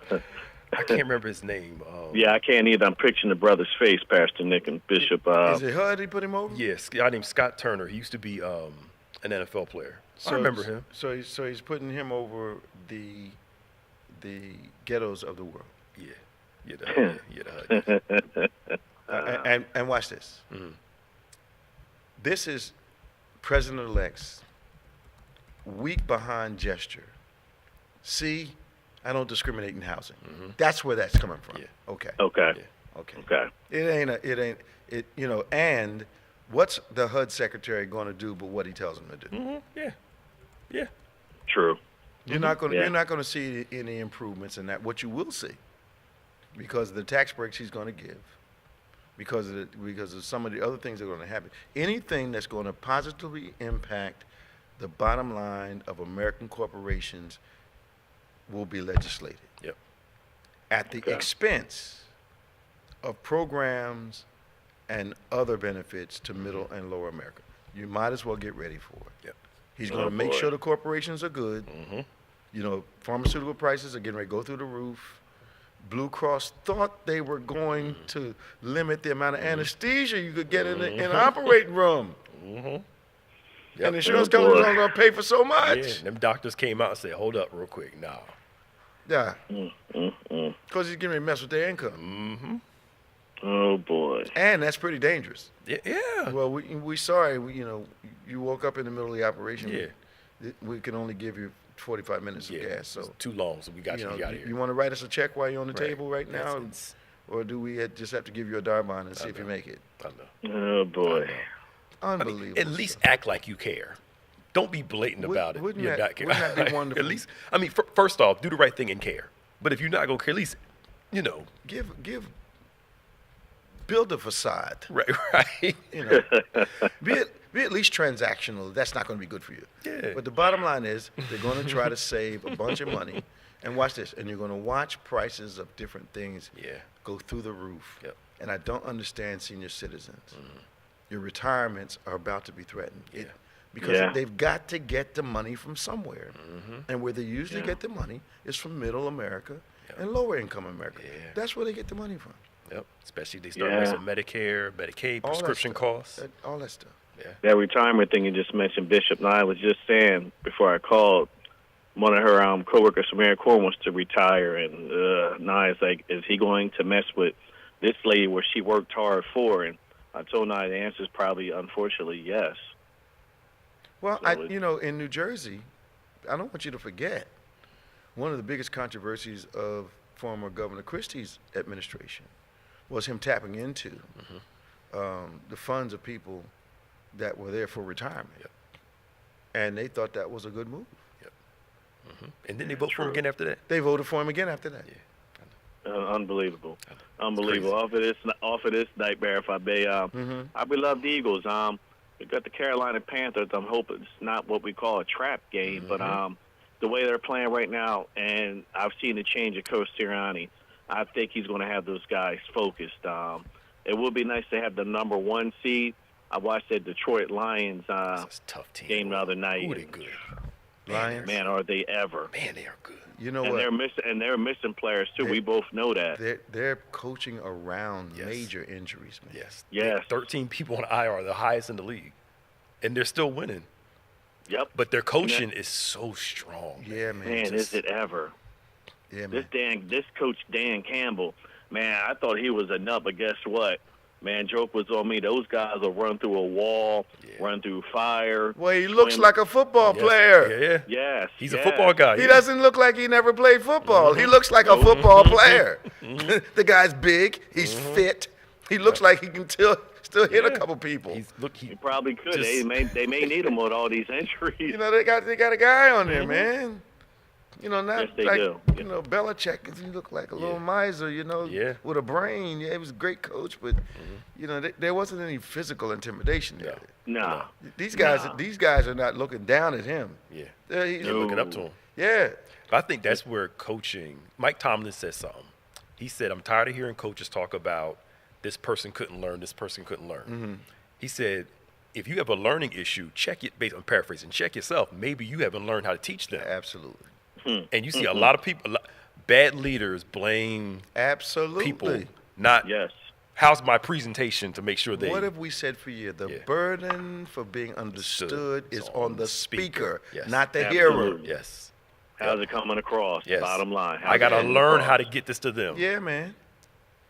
I can't remember his name. Yeah, I can't either. I'm picturing the brother's face, Pastor Nick and Bishop. Is it HUD he put him over? Yes, a guy named Scott Turner. He used to be an NFL player. I remember him. So he's putting him over the ghettos of the world. Yeah, the HUD. And watch this. Mhm. This is President-elect's weak behind gesture. See, I don't discriminate in housing. That's where that's coming from. Yeah. Okay. Okay. Yeah. Okay. It ain't. And what's the HUD secretary going to do but what he tells him to do? Yeah. True. You're not going Yeah. You're not going to see any improvements in that. What you will see because of the tax breaks he's going to give, because of some of the other things that are going to happen. Anything that's going to positively impact the bottom line of American corporations will be legislated. Yep. At the expense of programs and other benefits to middle and lower America. You might as well get ready for it. Yep. He's going to make sure the corporations are good. You know, pharmaceutical prices are getting ready to go through the roof. Blue Cross thought they were going to limit the amount of anesthesia you could get in the operating room. Yep. And the insurance companies aren't going to pay for so much. Yeah, them doctors came out and said, hold up real quick. Nah. Yeah. Because he's getting ready to mess with their income. Oh, boy. And that's pretty dangerous. Yeah. Well, we sorry, you woke up in the middle of the operation. Yeah. We can only give you 45 minutes of gas. So it's too long, so we got you out of here. You want to write us a check while you're on the table right now? It's- Or do we just have to give you a dime bond and see if you make it? I know. Oh, boy. Unbelievable. At least act like you care. Don't be blatant about it. Wouldn't You're that- not care. wouldn't that be wonderful? At least, first off, do the right thing and care. But if you're not going to care, at least, build a facade. Right. Be at least transactional. That's not going to be good for you. Yeah. But the bottom line is they're going to try to save a bunch of money. And watch this. And you're going to watch prices of different things go through the roof. Yep. And I don't understand senior citizens. Your retirements are about to be threatened. Because they've got to get the money from somewhere. And where they usually get the money is from middle America and lower income America. Yeah. That's where they get the money from. Yep. Especially if they start raising Medicare, Medicaid, All that prescription stuff. costs. All that stuff. That retirement thing you just mentioned, Bishop, and I was just saying before I called, one of her coworkers from Air Corps wants to retire, and Nye is like, is he going to mess with this lady where she worked hard for? And I told Nye the answer is probably, unfortunately, yes. Well, in New Jersey, I don't want you to forget, one of the biggest controversies of former Governor Christie's administration was him tapping into the funds of people that were there for retirement. And they thought that was a good move. And then they vote for him again after that. They voted for him again after that. Unbelievable. Unbelievable. Off of this nightmare, if I may, I beloved Eagles. We got the Carolina Panthers. I'm hoping it's not what we call a trap game, but the way they're playing right now, and I've seen the change of Coach Sirianni, I think he's going to have those guys focused. It would be nice to have the number 1 seed. I watched that Detroit Lions tough team. game the other night. Ooh, they're good. Lions. Man, are they ever? Man, they are good. You know and what? They're missing players too. We both know that. They're coaching around major injuries, man. Yes. 13 people on IR are the highest in the league, and they're still winning. Yep. But their coaching is so strong. Yeah, man. Man, is it ever? Yeah, man. This coach Dan Campbell, man, I thought he was a nut, but guess what? Man, joke was on me. Those guys will run through a wall, run through fire. Well, he looks like a football player. Yeah. He's a football guy. He doesn't look like he never played football. He looks like a football player. The guy's big. He's fit. He looks like he can still hit a couple people. He probably could. They may need him with all these injuries. They got a guy on there, man. Not Yes, they like, do. Belichick, he looked like a little miser, with a brain. Yeah, he was a great coach, but, there wasn't any physical intimidation there. No. These guys are not looking down at him. Yeah. They're looking up to him. Yeah. But I think that's where coaching, Mike Tomlin said something. He said, I'm tired of hearing coaches talk about this person couldn't learn, this person couldn't learn. He said, if you have a learning issue, check it, based on paraphrasing, check yourself. Maybe you haven't learned how to teach them. Absolutely. And you see a lot of people, bad leaders blame people. Not, how's my presentation to make sure they. What have we said for years? The burden for being understood is on the speaker, not the hearer. Yes. How's it coming across? Yes. Bottom line. I got to learn how to get this to them. Yeah, man.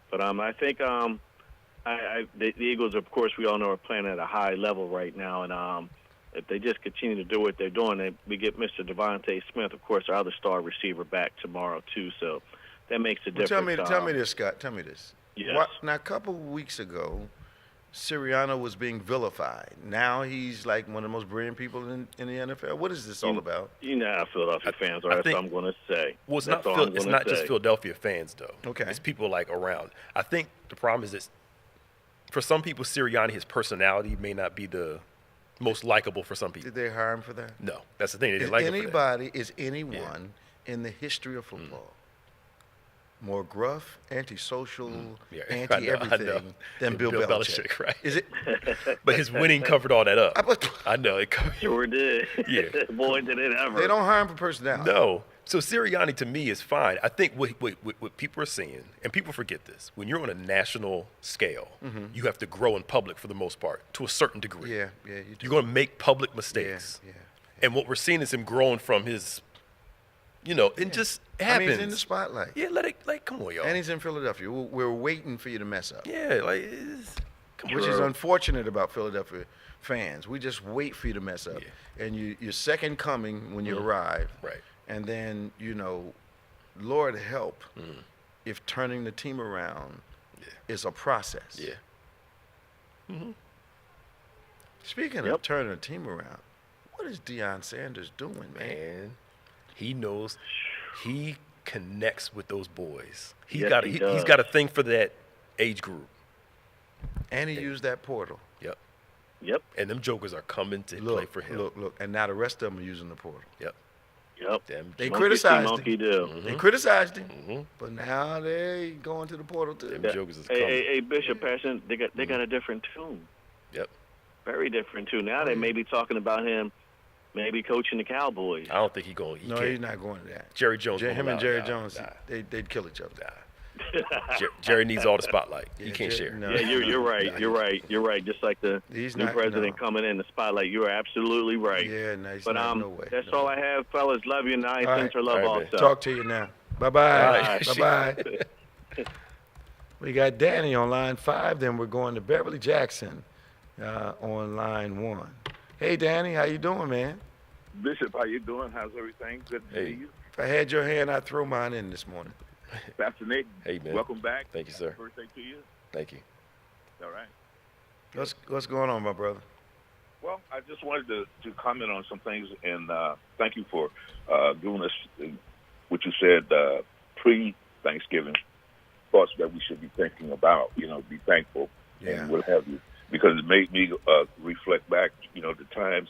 But I think the Eagles, of course, we all know are playing at a high level right now, and if they just continue to do what they're doing, we get Mr. Devontae Smith, of course, our other star receiver, back tomorrow too. So that makes a difference. Tell me this, Scott. Tell me this. Yes. Now, a couple of weeks ago, Sirianni was being vilified. Now he's like one of the most brilliant people in the NFL. What is this all about? You know how Philadelphia fans are. That's all I'm going to say. Well, it's not just Philadelphia fans, though. Okay. It's people like around. I think the problem is that for some people, Sirianni, his personality may not be the most likable for some people. Did they hire him for that? No, that's the thing. They didn't like him for that. Is anyone in the history of football more gruff, antisocial, anti-everything than Bill Belichick? Right? Is it? But his winning covered all that up. I know it covered. Sure did. Yeah. Boy, did it ever. They don't hire him for personality. No. So Sirianni to me is fine. I think what people are seeing, and people forget this, when you're on a national scale, you have to grow in public for the most part to a certain degree. Yeah, you do. You're going to make public mistakes. Yeah. And what we're seeing is him growing from his, it just happens. I mean, he's in the spotlight. Yeah, come on, y'all. And he's in Philadelphia. We're waiting for you to mess up. Yeah, Which is unfortunate about Philadelphia fans. We just wait for you to mess up. Yeah. And you're second coming when you arrive. Right. And then, Lord help if turning the team around is a process. Yeah. Mm-hmm. Speaking of turning the team around, what is Deion Sanders doing, man? He knows. He connects with those boys. He's Yes, got he he's does. got a thing for that age group. And he used that portal. Yep. And them jokers are coming to play for him. Look. And now the rest of them are using the portal. Yep. Them They monkey criticized see, monkey him. do. They criticized him. But now they going to the portal too. Them jokers is coming. Hey, Bishop Passion, they got a different tune. Yep. Very different tune. Now they may be talking about him maybe coaching the Cowboys. I don't think he's going. No, he's not going to that. Jerry Jones. Him and Jerry Jones, Nah. they'd kill each other. Jerry needs all the spotlight. He Yeah, can't Jerry- share. no. Yeah, you're right. You're right. Just like the He's new not- president no. coming in the spotlight, you are absolutely right. Yeah, no, he's But not, no way. that's no. all I have, fellas. Love you, and I All send her right. love All right, also. Talk to you now. Bye-bye. Bye. Bye-bye. We got Danny on line 5, then we're going to Beverly Jackson on line 1. Hey, Danny, how you doing, man? Bishop, how you doing? How's everything? Good to see you. If I had your hand, I'd throw mine in this morning. Fascinating. Hey, man. Welcome back. Thank you, sir. Happy birthday to you. Thank you. All right. What's going on, my brother? Well, I just wanted to comment on some things, and thank you for giving us what you said pre-Thanksgiving, thoughts that we should be thinking about, be thankful and what have you, because it made me reflect back, the times,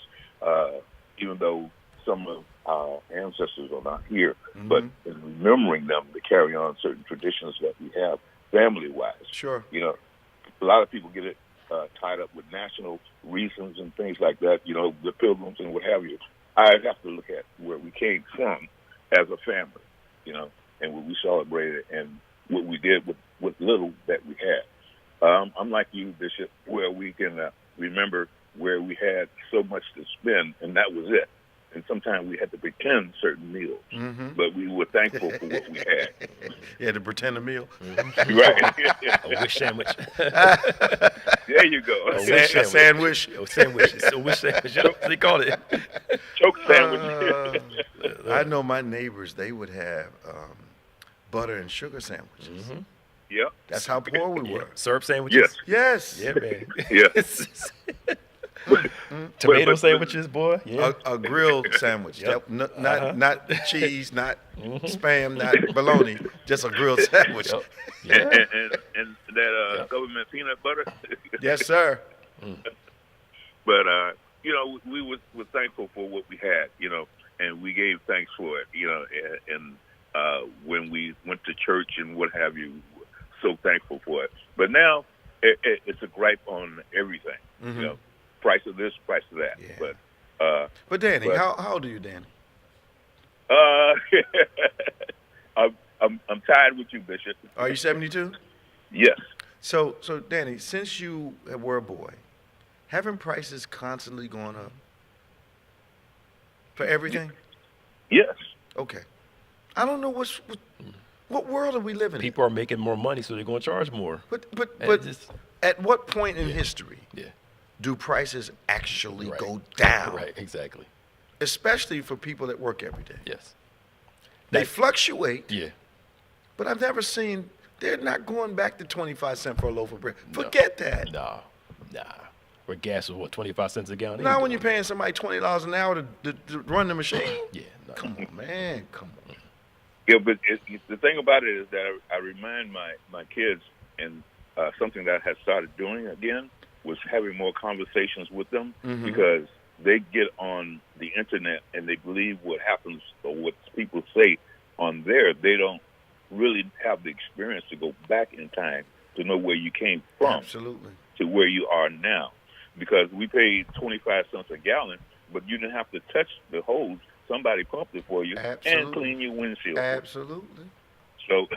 even though some of our ancestors are not here, but in remembering them to carry on certain traditions that we have family-wise. Sure. A lot of people get it tied up with national reasons and things like that, the pilgrims and what have you. I have to look at where we came from as a family, and what we celebrated and what we did with little that we had. I'm like you, Bishop, where we can remember where we had so much to spend, and that was it. And sometimes we had to pretend certain meals, but we were thankful for what we had. You had to pretend a meal. Right. A wish sandwich. There you go. A sandwich. A sandwich. It's a wish sandwich. You know what they call it. Choke sandwich. I know my neighbors, they would have butter and sugar sandwiches. Yep. That's how poor we were. Syrup sandwiches. Yes. Yes. Yeah, man. Yeah. Tomato But- sandwiches, boy. Yeah. A grilled sandwich. Yep. Not cheese, not Spam, not bologna, just a grilled sandwich. Yep. And that government peanut butter. Yes, sir. But we were thankful for what we had, and we gave thanks for it, and when we went to church and what have you, so thankful for it. But now it's a gripe on everything, price of this, price of that. Yeah. But Danny, how old are you, Danny? I'm tired with you, Bishop. Are you 72? Yes. So Danny, since you were a boy, haven't prices constantly gone up for everything? Yes. Okay. I don't know what world are we living in? People are making more money, so they're going to charge more. But just- at what point in history Yeah. do prices actually Right. go down? Right. Exactly. Especially for people that work every day. Yes. They fluctuate, Yeah. but I've never seen, they're not going back to 25 cents for a loaf of bread. Forget that. Nah. Nah. Where gas was, 25 cents a gallon? Not when you're paying somebody $20 an hour to run the machine. Yeah. No. Come on, man. Come on. Yeah, but the thing about it is that I remind my kids, and something that I had started doing again was having more conversations with them, because they get on the internet and they believe what happens or what people say on there. They don't really have the experience to go back in time to know where you came from. Absolutely. To where you are now. Because we paid 25 cents a gallon, but you didn't have to touch the hose. Somebody pumped it for you and clean your windshield. Absolutely. So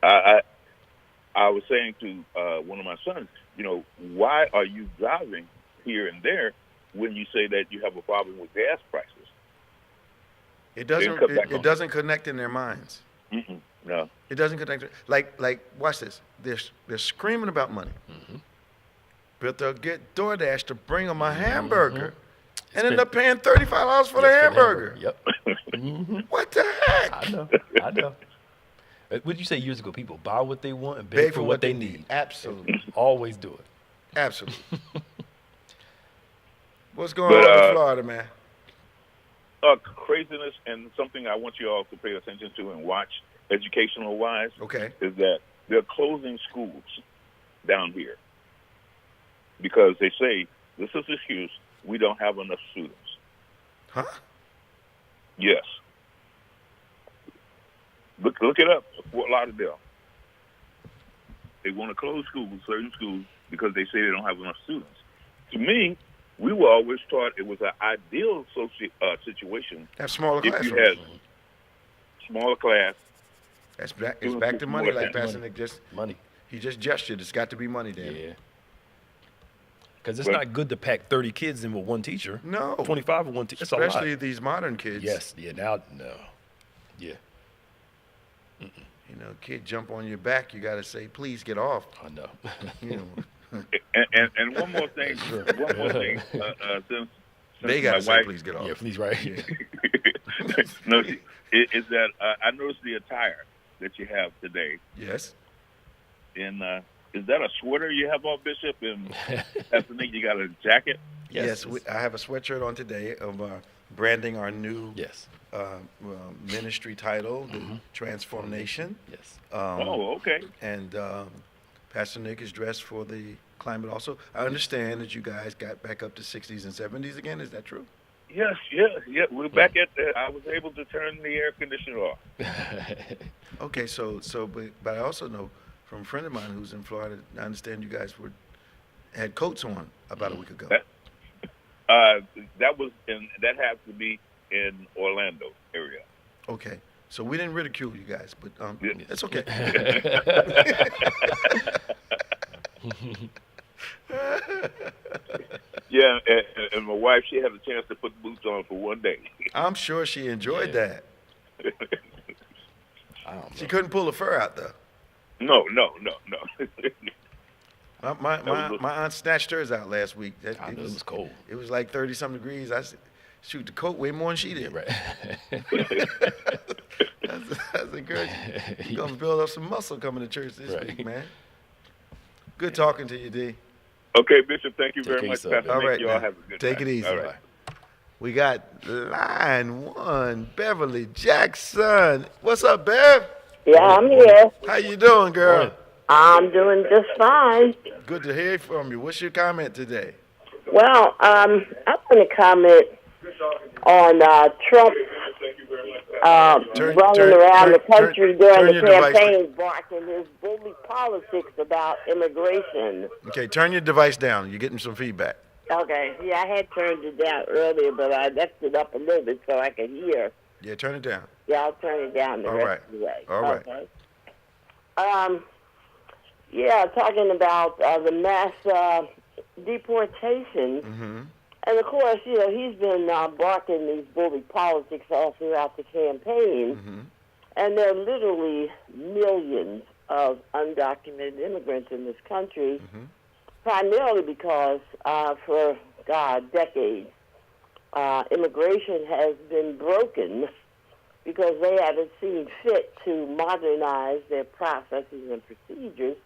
I was saying to one of my sons, why are you driving here and there when you say that you have a problem with gas prices? It doesn't connect in their minds. No. It doesn't connect. Like watch this. They're screaming about money. But they'll get DoorDash to bring them a hamburger and end up paying $35 for the hamburger. Yep. What the heck? I know. What did you say years ago? People buy what they want and beg for what they need. Absolutely. Always do it. Absolutely. What's going on in Florida, man? Craziness, and something I want you all to pay attention to and watch, educational-wise, is that they're closing schools down here because they say, this is the excuse, we don't have enough students. Huh? Yes. Look it up, Fort Lauderdale. They want to close schools, certain schools, because they say they don't have enough students. To me, we were always taught it was an ideal situation. Have smaller classrooms. If you had smaller class. It's back to money, like Pastor Nick money. He just gestured. It's got to be money, Dan. Yeah. Because it's not good to pack 30 kids in with one teacher. No. 25 with one teacher. That's a lot. Especially these modern kids. Yes. Yeah. Now, no. Yeah. Kid jump on your back, you got to say, please get off. I know. And one more thing. Since they got to say, wife, please get off. Yeah, please, right. No, is that I noticed the attire that you have today. Yes. And is that a sweater you have on, Bishop? And Pastor Nick, you got a jacket? Yes, I have a sweatshirt on today of branding our new ministry title, the Transformation. Yes. Okay. And Pastor Nick is dressed for the climate also. I understand that you guys got back up to 60s and 70s again. Is that true? Yes, yeah. We're back at I was able to turn the air conditioner off. Okay, but I also know from a friend of mine who's in Florida, I understand you guys had coats on about a week ago. That has to be in Orlando area. Okay, so we didn't ridicule you guys, but it's okay. Yeah, and my wife, she had a chance to put boots on for one day. I'm sure she enjoyed that. She couldn't pull the fur out though. No. My aunt snatched hers out last week. It was cold. It was like 30-something degrees. I said, shoot, the coat way more than she did. Yeah, right. That's encouraging. You're going to build up some muscle coming to church this week, man. Good talking to you, D. Okay, Bishop, thank you very much, easy, Pastor All Nick. right, you all have a good Take time. it easy. All right. We got line 1, Beverly Jackson. What's up, Bev? Yeah, I'm here. How you doing, girl? I'm doing just fine. Good to hear from you. What's your comment today? Well, I'm going to comment on Trump running around the country during the campaign, barking his bully politics about immigration. Okay, turn your device down. You're getting some feedback. Okay, yeah, I had turned it down earlier, but I left it up a little bit so I could hear. Yeah, turn it down. Yeah, I'll turn it down the rest of the way. All right. Okay. Yeah, talking about the mass deportations. Mm-hmm. And, of course, he's been barking these bully politics all throughout the campaign. Mm-hmm. And there are literally millions of undocumented immigrants in this country, primarily because for, decades, immigration has been broken because they haven't seen fit to modernize their processes and procedures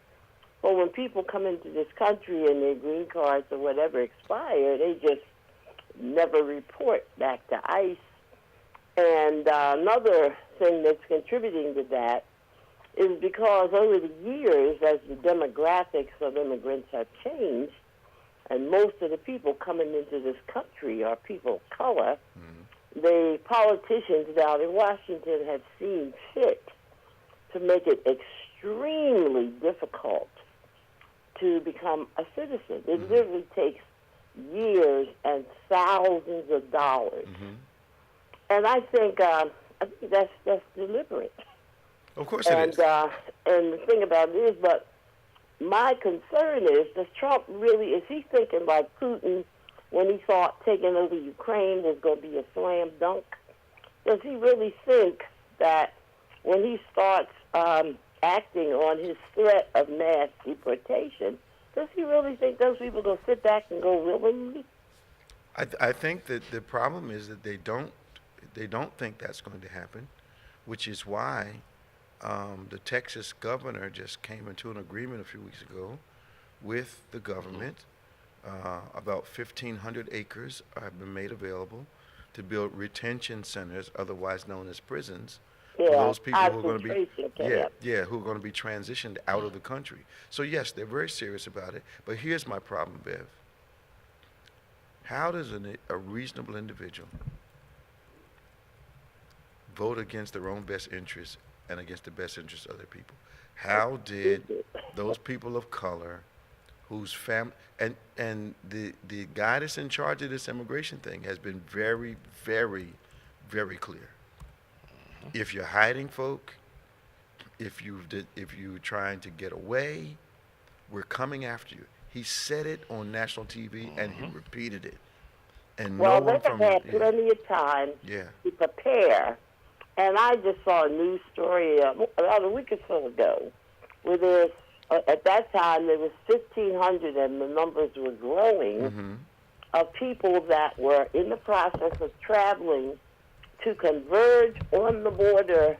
But when people come into this country and their green cards or whatever expire, they just never report back to ICE. And another thing that's contributing to that is because over the years, as the demographics of immigrants have changed, and most of the people coming into this country are people of color, the politicians down in Washington have seen fit to make it extremely difficult to become a citizen. It literally takes years and thousands of dollars. And I think that's deliberate. Of course it is. And the thing about it is, but my concern is, does Trump really, is he thinking like Putin when he thought taking over Ukraine was going to be a slam dunk? Does he really think that when he starts acting on his threat of mass deportation, does he really think those people are going to sit back and go willingly? I think that the problem is that they don't think that's going to happen, which is why the Texas governor just came into an agreement a few weeks ago with the government. About 1,500 acres have been made available to build retention centers, otherwise known as prisons, for those people who are going to be who are going to be transitioned out of the country. So yes, they're very serious about it. But here's my problem, Bev. How does a reasonable individual vote against their own best interests and against the best interests of other people? How did those people of color whose family, and the guy that's in charge of this immigration thing has been very, very, very clear. If you're hiding folk, if you're trying to get away, we're coming after you. He said it on national TV and he repeated it. And well, no one they've had plenty of time to prepare. And I just saw a news story about a week or so ago where there's, at that time, there was 1,500, and the numbers were growing, of people that were in the process of traveling to converge on the border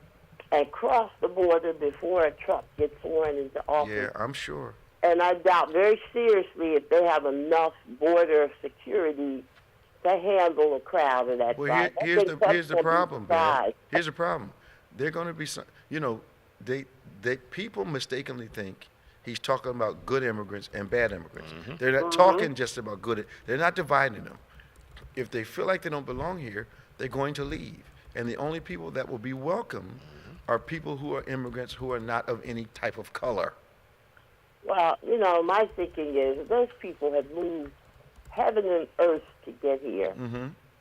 and cross the border before a Trump gets sworn into office. Yeah, I'm sure. And I doubt very seriously if they have enough border security to handle a crowd of that size. Here's the problem, man. Here's the problem. They're going to be some, they people mistakenly think he's talking about good immigrants and bad immigrants. They're not talking just about good. They're not dividing them. If they feel like they don't belong here, they're going to leave. And the only people that will be welcome are people who are immigrants who are not of any type of color. Well, my thinking is those people have moved heaven and earth to get here,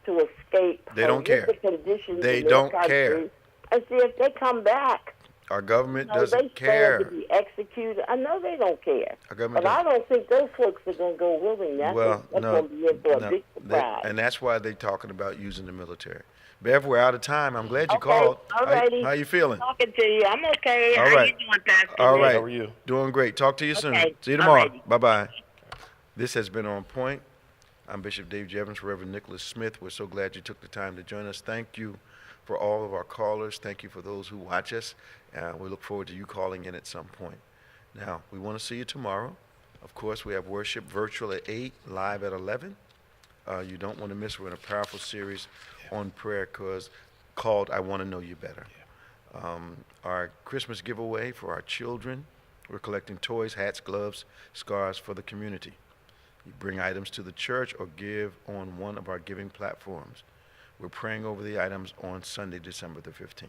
to escape. They don't care. The conditions they in their don't country, care. And see if they come back. Our government doesn't care. They stand to be executed. I know they don't care. But I don't think those folks are going to go willing. That's going to be in for a big surprise. And that's why they're talking about using the military. Bev, we're out of time. I'm glad you called. All righty. How you feeling? Talking to you. I'm okay. All How right. you doing, Pastor? All right. How are you? Doing great. Talk to you soon. See you All tomorrow. righty. Bye-bye. This has been On Point. I'm Bishop Dave Jevons, Reverend Nicholas Smith. We're so glad you took the time to join us. Thank you for all of our callers. Thank you for those who watch us. We look forward to you calling in at some point. Now, we want to see you tomorrow. Of course, we have worship virtual at 8, live at 11. You don't want to miss. We're in a powerful series on prayer called I Want to Know You Better. Our Christmas giveaway for our children. We're collecting toys, hats, gloves, scarves for the community. You bring items to the church or give on one of our giving platforms. We're praying over the items on Sunday, December the 15th.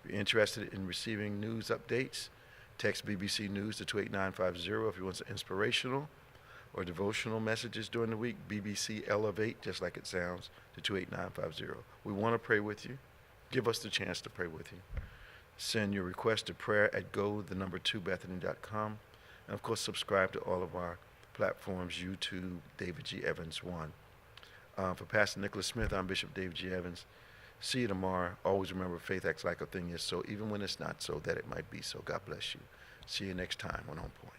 If you're interested in receiving news updates, text BBC News to 28950. If you want some inspirational or devotional messages during the week, BBC Elevate, just like it sounds, to 28950. We want to pray with you. Give us the chance to pray with you. Send your request to prayer at go2bethany.com. And, of course, subscribe to all of our platforms, YouTube, David G. Evans 1. For Pastor Nicholas Smith, I'm Bishop David G. Evans. See you tomorrow. Always remember, faith acts like a thing is so, even when it's not so, that it might be so. God bless you. See you next time on On Point.